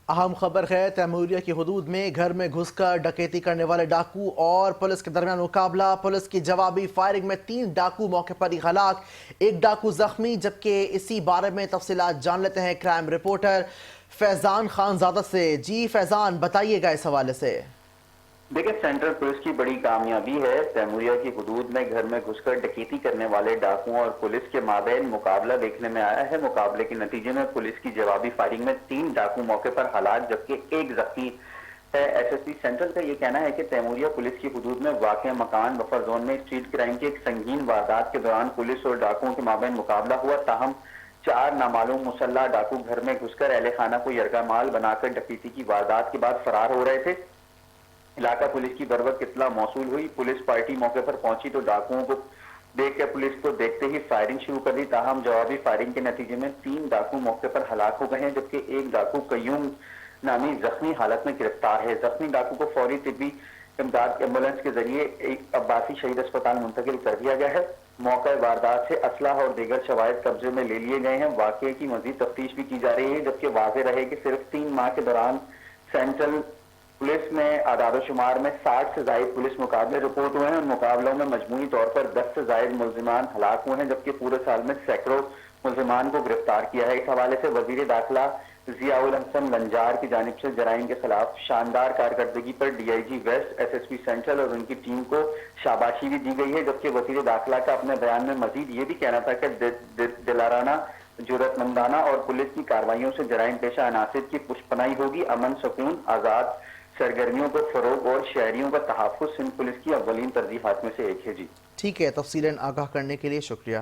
اہم خبر ہے تیموریہ کی حدود میں گھر میں گھس کر ڈکیتی کرنے والے ڈاکو اور پولیس کے درمیان مقابلہ۔ پولیس کی جوابی فائرنگ میں 3 ڈاکو موقع پر ہی ہلاک، 1 ڈاکو زخمی۔ جبکہ اسی بارے میں تفصیلات جان لیتے ہیں کرائم رپورٹر فیضان خان زادہ سے۔ جی فیضان، بتائیے گا اس حوالے سے۔ دیکھیں، سینٹرل پولیس کی بڑی کامیابی ہے۔ تیموریہ کی حدود میں گھر میں گھس کر ڈکیتی کرنے والے ڈاکوؤں اور پولیس کے مابین مقابلہ دیکھنے میں آیا ہے۔ مقابلے کے نتیجے میں پولیس کی جوابی فائرنگ میں 3 ڈاکو موقع پر ہلاک جبکہ 1 زخمی ہے۔ ایس ایس پی سینٹرل کا یہ کہنا ہے کہ تیموریہ پولیس کی حدود میں واقع مکان بفر زون میں اسٹریٹ کرائم کی ایک سنگین واردات کے دوران پولیس اور ڈاکوؤں کے مابین مقابلہ ہوا، تاہم 4 نامعلوم مسلح ڈاکو گھر میں گھس کر اہل خانہ کو یرغمال مال بنا کر ڈکیتی کی واردات کے بعد فرار ہو رہے تھے۔ علاقہ پولیس کی بروقت اطلاع موصول ہوئی، پولیس پارٹی موقع پر پہنچی تو ڈاکوؤں کو دیکھ کر پولیس کو دیکھتے ہی فائرنگ شروع کر دی، تاہم جوابی فائرنگ کے نتیجے میں 3 ڈاکو موقع پر ہلاک ہو گئے ہیں جبکہ 1 ڈاکو قیوم نامی زخمی حالت میں گرفتار ہے۔ زخمی ڈاکو کو فوری طبی امداد ایمبولینس کے ذریعے ایک عباسی شہید اسپتال منتقل کر دیا گیا ہے۔ موقع واردات سے اسلحہ اور دیگر شواہد قبضے میں لے لیے گئے ہیں۔ واقعے کی مزید تفتیش بھی کی جا رہی ہے جبکہ واضح رہے کہ صرف 3 ماہ کے دوران سینٹرل پولیس میں اعداد و شمار میں 60 سے زائد پولیس مقابلے رپورٹ ہوئے ہیں۔ ان مقابلوں میں مجموعی طور پر 10 سے زائد ملزمان ہلاک ہوئے ہیں جبکہ پورے سال میں سینکڑوں ملزمان کو گرفتار کیا ہے۔ اس حوالے سے وزیر داخلہ ضیاء الحسن لنجار کی جانب سے جرائم کے خلاف شاندار کارکردگی پر D I G west, S S P central اور ان کی ٹیم کو شاباشی بھی دی گئی ہے جبکہ وزیر داخلہ کا اپنے بیان میں مزید یہ بھی کہنا تھا کہ دلارانہ، جرأت مندانہ اور پولیس کی کارروائیوں سے جرائم پیشہ عناصر کی پشپنائی ہوگی۔ امن، سکون، آزاد سرگرمیوں کو فروغ اور شہریوں کا تحفظ سندھ پولیس کی اولین ترجیحات میں سے ایک ہے۔ جی ٹھیک ہے، تفصیلاً آگاہ کرنے کے لیے شکریہ۔